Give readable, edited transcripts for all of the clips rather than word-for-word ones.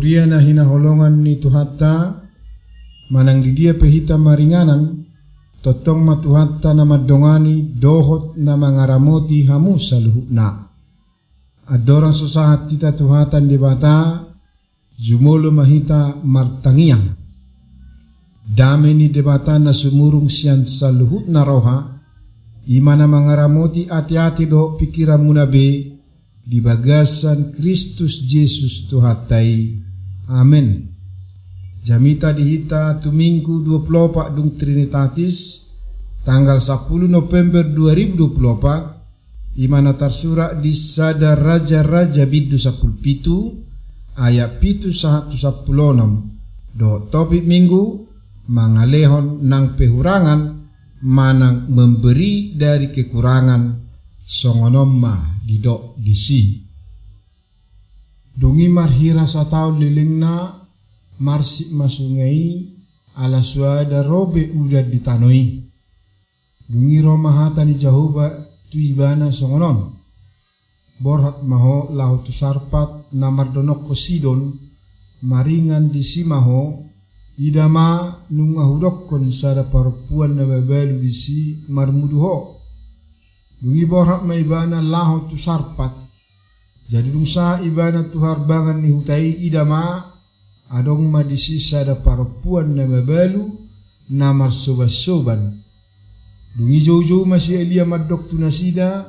Buria na hinaholongan ni Tuhatta, manang di dia pehita maringanan, totong matuhatta na madongani dohot na mangaramoti hamu sa luhut na. Adorang susahat tita Tuhatan di bata, jumolo mahita martangiang. Dame ni debata na sumurung siyan sa luhut na roha, imana mangaramoti ati-ati dohot pikiran munabe, di bagasan Kristus Yesus Tuhatai. Amen. Jamita dihita tuminggu 24 dung Trinitatis tanggal 10 November 2024 imana tersurat di Sada Raja-Raja Bidu 17 ayat 7-1-16 do topik minggu mangalehon nang pehurangan manang memberi dari kekurangan songonomma didok disi. Dungi marhira satau lilingna marsik masungai ala suada robe udah ditanoi. Dungi romahata ni Jahoba tu ibana songonon. Borhat maho lahu tu sarpat namardonok ko sidon maringan di simaho idama nungahudokon sada perempuan na babalu disi marmuduho. Dungi borhat maibana lahu tu sarpat. Jadi dungsa ibana tu harbangan ni hutai idama adong madisi sada perempuan na babalu namar soban-soban. Dungi jojo masih elia madok tu nasida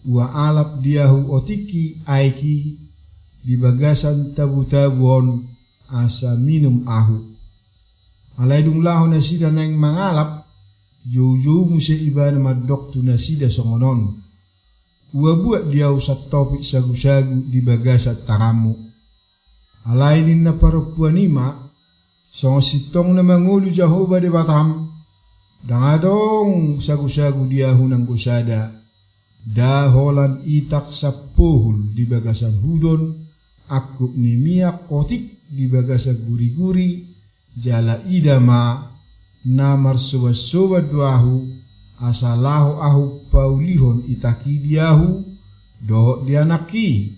wa alap diahu otiki aiki di bagasan tabu-tabuon asa minum ahu. Alai dung lahu nasida nang mangalap jojo musa ibana madok tu nasida songonon. Ua buat dia usat topik sagu-sagu di bagasat taramu. Alainin na perempuan ima, songo sitong na mangulu Jahoba de Batam, dangadong sagu-sagu dia hunang gosada, daholan itak sapuhul di bagasan hudon, akuk ni miak kotik di bagasan guri-guri, jala idama, namar soba-soba duahu, asalahu ahu paulihon itaki diahu dohok dianaki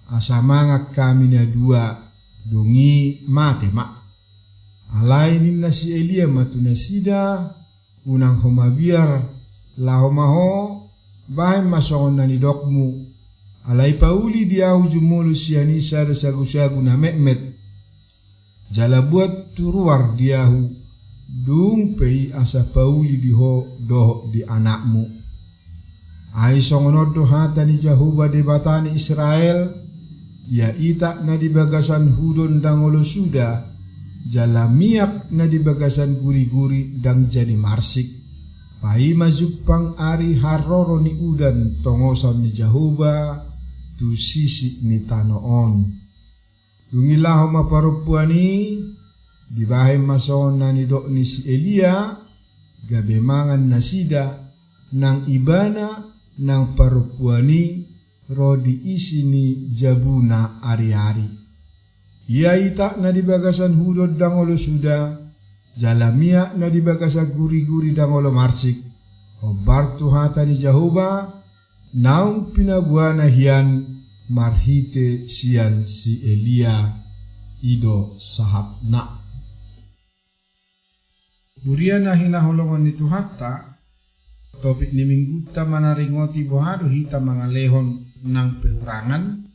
asamanga kami na dua dungi mate mak alainin nasi elia matu nasida unang homabiar lahomaho bahay masongon na nidokmu alai pauli diahu jumulu sianisa da sagu-sagu na mekmet jala buat turuar diahu dung pei asa pauli diho doho di anakmu. Ai songonodo hata ni Jahoba de batani Israel, ya itak na di bagasan hudon dangolo suda, jala miak na di bagasan guri-guri dang jadi marsik. Pai majupang ari haroro ni udan tongosan ni Jahoba, tu sisi ni tanoon. Dungilaho maparupuani, di bahay mason na ni dok ni si Elia gabe mangan nasida nang ibana nang perempuani rodi isi ni jabuna ari-ari. Ia itak na di bagasan hudod dangolo suda jalamia na di bagasan guri-guri dangolo marsik obar tuhata ni Jahoba naung pinabuana hian marhite sian si Elia ido sahat na. Buria na hinaholongan ni Tuhatta, topik ni mingguta manaringoti bohado hita mga lehon ng pehurangan,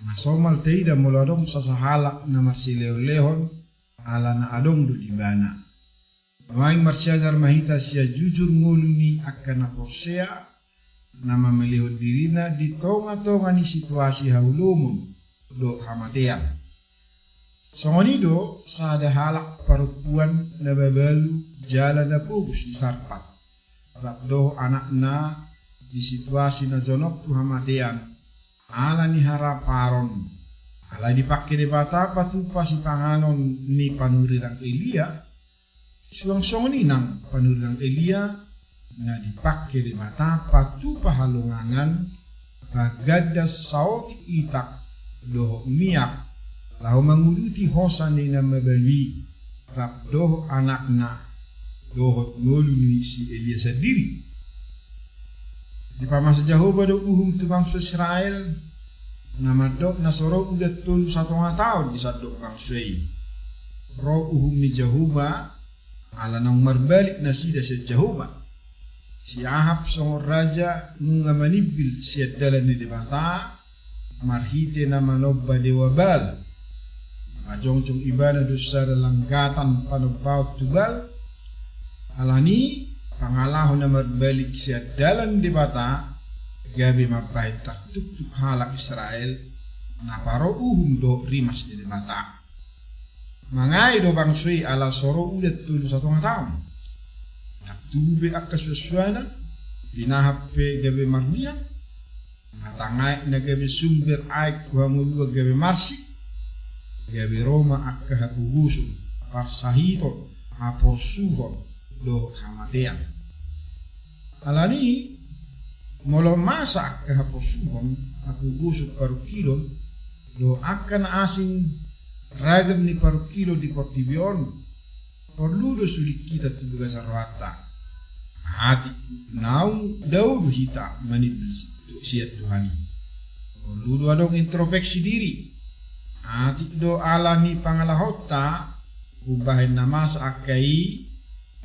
masomal teida mula dong sasahalak na marsileo-lehon ala na adong do dibana. Maing marsyazar mahita siya jujur nguluni akan na posea na mamelihod dirina di tonga-tonga ni situasi haulumon do hamatean. Songonido sa ada halak perempuan na babalu jala na pubus di sarpat. Rapdo anak na di situasi na zonok tu hamatean. Ala ni haraparon. Ala dipakai di bata patupa si tanganon ni panurirang Elia. Suang songoni nang panurirang Elia na dipakai di bata patupa halungangan bagadas saotik itak doho miak. Lau menguluti hosan ni nama balwi rap doh anak na dohot ngoluni si Elia sendiri. Di pamasa Jahoba do uhum tu bangsa Israel namadok nasoro udah tun 1 tahun di sadok bang suai ro uhum ni Jahuba ala nang marbalik nasida sa Jahuba si Ahab song raja nunga manibil siya dalan ni debata marhite na manobba dewabal majongcong ibana dosa langgatan panobaw tubal alani pangalahon na marbalik siya dalan debata gabi mabait taktuk halak Israel na paro uhum do rimas di debata mangai do bangsui ala soro udat tulu 1 tahun naktube ak kasuswanan pinahape gabi marnian natangai na gabi sumber aik kuhamulu gabi marsi gabi Roma ak kahapugusun parsahito aporsuhon do hamatean alani molo masa ak kahaporsuhon apugusut paru kilo do akan asing ragam ni paru kilo di Portibion perlu do sulit kita tubuga sarwata hati naung daudu hita manibis siat Tuhani perlu do adong introspeksi diri hati do alani pangalahota ubahin nama saakai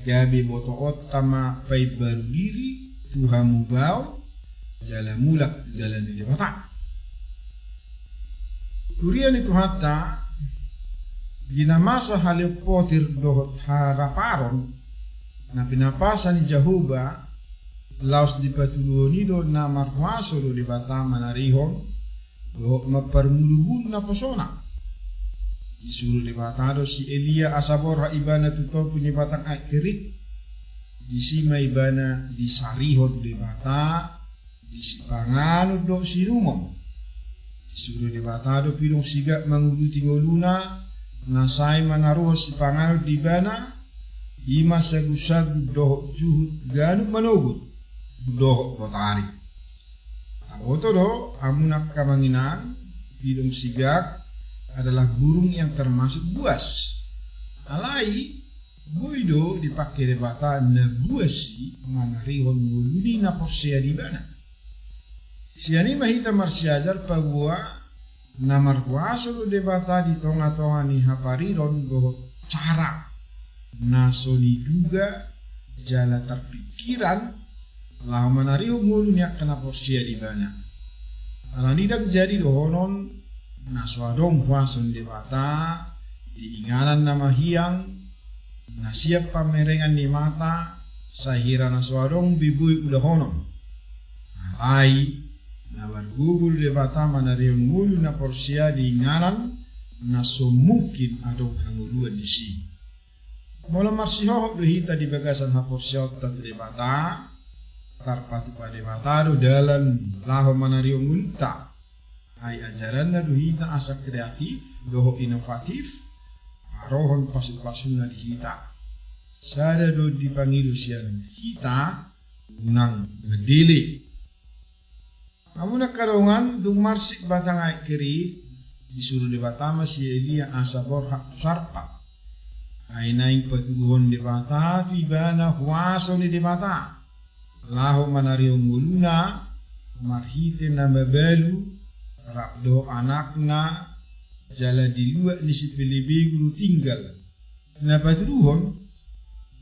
gabi boto otama pay baru diri Tuhamu bau jalamulak jalan di dewata durian itu hatta ginamasa halip potir dohot haraparon na pinapasa ni Jahuba laos di patuluni do na marwaso do di bata manarihon do maparmulubul na persona disuruh di bata do si Elia asabor ibana tuto punya batang akirit di sima ibana di sarihon di bata di sipangano do sinumom disuruh di bata do pilong siga manguluti ngoluna nasai manaruh si pangaruh di bana ima sagu-sagu dohok juhut ganu manogut dohok potari aboto do amunak kamanginang pilong sigak adalah burung yang termasuk buas alai boido dipakai debata na buasi manarihon nguluni na porsea di bana siani mahita marsiajar pagua namar kuaso do debata di tonga-tonga ni hapariron go cara naso diduga jala terpikiran lah manariho ngulu niak kena porsia di bana alanidak jadi dohonon naso adong kuason debata diinganan nama hiang nasiap pamerengan di mata sahira naso adong bibui udah honon alai nabar gugul debata manarion mulu na porsia di nganan na so mungkin adong hangulua di si mola marsiho hita di bagasan ha porsia ta debata tarpatu pa debata do dalan laho manarion multa ai ajaran na hita asa kreatif doho inovatif arohon pasu-pasu na di hita sada do dipangilu sian hita unang ngedili amuna karongan dung marsik batang ay kiri disuruh di batama si Elia asabor hak sarpa ay naing patuluhon di bata tibana huaso ni di bata laho manariong muluna marhite na mabalu rapdo anakna jala di luar ni si Pilibigulu tinggal na patuluhon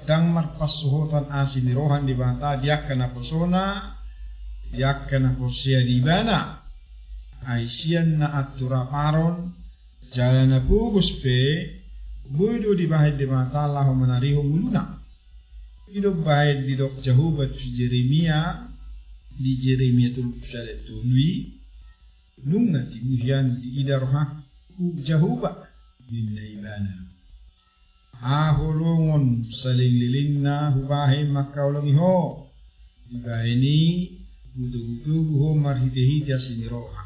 dang marpasuhotan asin rohan di bata diakan na persona yakana porsia di bana aisian na atura paron jalan na pugus pe bodo di bahid di mata Allah manariho muluna idok bahid di dok Jahuba tu Jeremia di Jeremia tu salet tu lui lunga tibuhian di idaroha ku Jahuba di naibana holongon saling lilingna hubahe makaulangi ho di bahini butuh buho marhite-hite asiniroha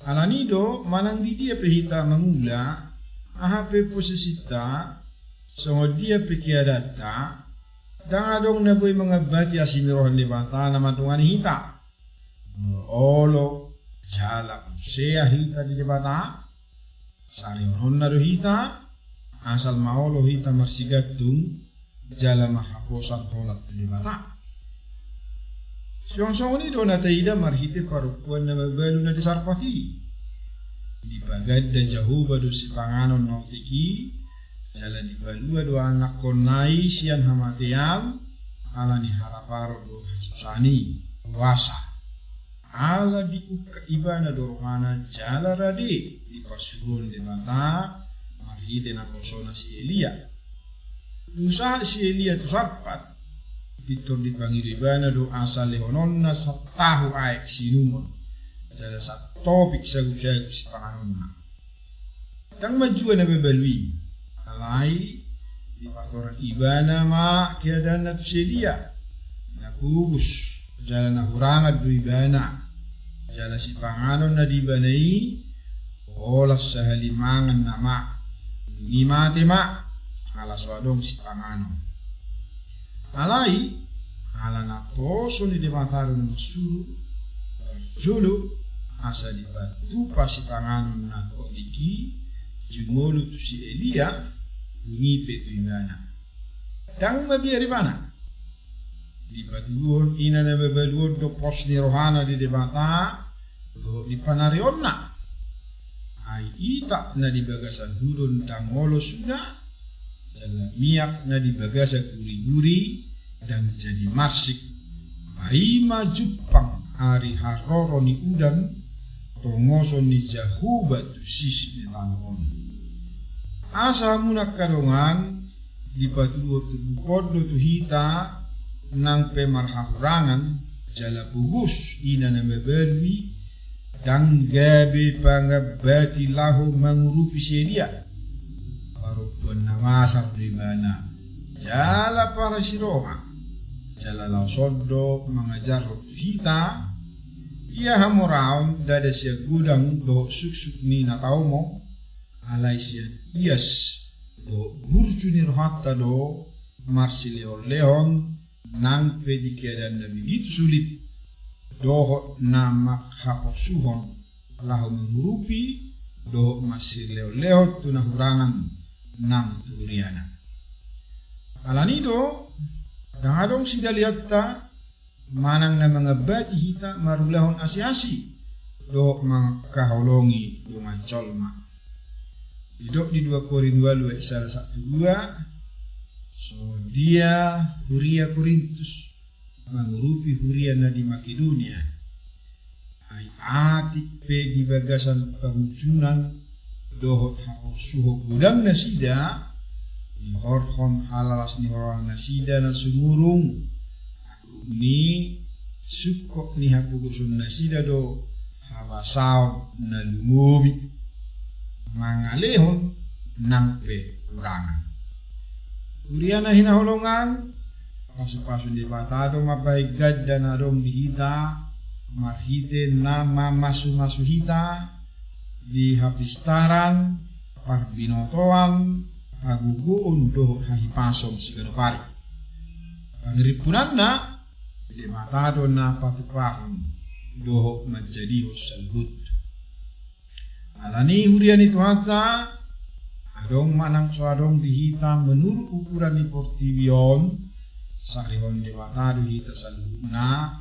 alanido manang di dia pehita mangula ahape posisita songo dia pekiadata dan adong naboy mga bati asinirohan di bata na matungan hita olo jala sea hita di bata sarihon na do hita asal maolo hita marsigatung jala mahaposan holat di bata Siong-siong ni do nataida marhite parupuan na babalu na disarpati. Di bagad da Jahuba do si panganon nautiki, jala di balua do anak konai sian hamatiam, ala ni haraparo do susani, wasa. Ala di uka ibana do rohana jala rade, di pasurun di mata, marhite na kosona si Elia. Usaha si Elia tu sarpat. Pitor di pangiribana do asal lehononna sa tahu aek sinumon. Jala sa topik sa gusya si panganonna. Tang majuan na bebalwi. Alai di patoran ibana ma kiadan na tu selia. Nakubus jala na hurangad do ibana. Jala si panganon na dibanai olas sa halimangan na ma. Ngimate ma alas wadong si panganon. Alai ala na poso ni demataro ng sulu julu asa di batu pasi panganon na otiki jumolu tu si Elia ngipe tu imana dang mabiari mana di batuon ina na bebeluon do pos ni rohana di demata do di panarionna ai ita na di bagasan hudon tangolo sudah jalan miak na di bagasa guri-guri dan jadi marsik baima Jepang hari haroro ni udan tongoso ni Jahuba tu sisi ni tangon asa munak kadongan di patuo tu bukodo tu hita nang pemarhahurangan jala bugus ina na mebelwi dan gabe pangabati lahu mengurupi sedia parupuan nawasar pribana jala para siroha jala lau sodo mengajar hita ia hamuraun dada sia gudang do suksuk ni nakaumo alai sia ias do burcu ni rohata do marsileo leon nang pedikedan na begitu sulit doho nama hakosuhon lahu mengurupi do marsileo leho tu nahurangan nang turiana alanido dangadong sida lihatta manang na mga bati hita marulahon asi-asi do mga kaholongi do mga cholma didok di 2 Korintus 1:1 so dia huria Korintus mengurupi huria na di Makedonia ay atik pe di bagasan pengujunan dohot hako suho gudang na sida ni horhon halalas ni orang nasida na sumurung aku ni sukok ni haku gusun nasida do habasao na lumobi mangalehon nampe urangan uriana hinaholongan pasu-pasu di batado mabaigad dan adong dihita marhite nama masu-masu hita di hapistaran parbinotoan aguguon do hahipasom sigano pari pangiripunan na di matado na patupahon doho menjadi salhut alani hurian itu hata adong manang suadong dihita menurut ukuran di portivion sarihon di matado hita salhut na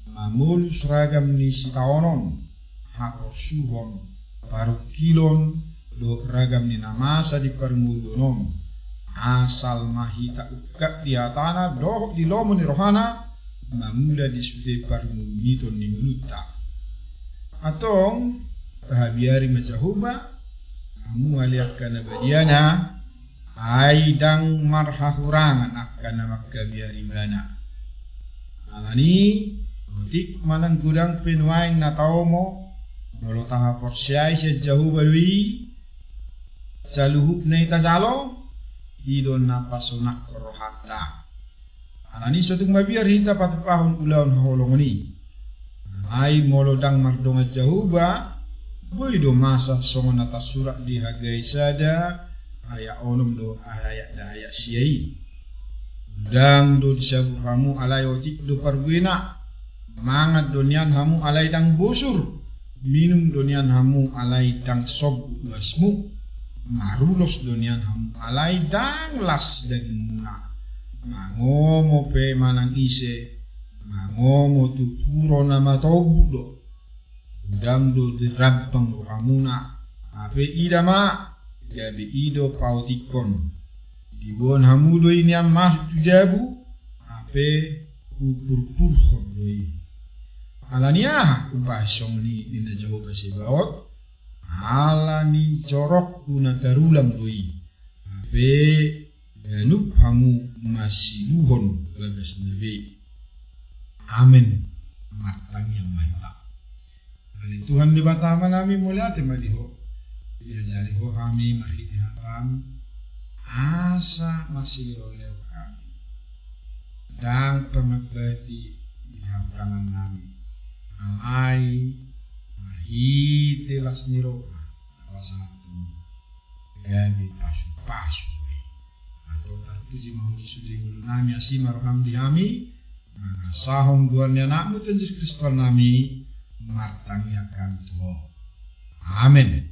mamul seragam ni sitaonon hakor suhon paru kilon do ragam ni namasa di permudonom asal mahita ukat di atana do di lomo ni rohana mamula di sude permumiton ni menuta atong tahabiari majahuba kamu aliakan abadiana aidang marhahurangan akan makabiari mana alani butik manang gudang penuaing na taumo nolo taha porsiai se Jahuba lui saluhuk na itajalo idon na pasonak korohata anani sotung mabiar hita patupahon ulaon haholongoni ay molodang mardonga Jahuba boy do masa songon atas surat di hagai sada aya onom do aya daya siai udang do disabu hamu alai otik do parwena mangat donian hamu alai dang busur minum donian hamu alai dang sob wasmu marulos donian hamu alai dang las daging muna mangomo pe manang ise mangomo tu puro nama tobu do udang do di rabbang rokamuna ape ida ma jabe ido pautikon dibon hamudo ini yang masuk tu jabu ape upur-pur doi alania ubasong ni na jauh basibaot alani corok kuna tarulang doi ape nup hamu masih luhon bagas nabi amin martang yang mahita ali Tuhan di batama nami mulia temaliho dia jari ho kami mahiti hakam asa masih oleh kami dan pemegati di hampangan nami amai mahiti las niro satu gabi pasu tuji mahudi sudi ngulu nami asima roham di hami sahom Tuhan anakmu Yesus Kristus nami martang ya kanto amin.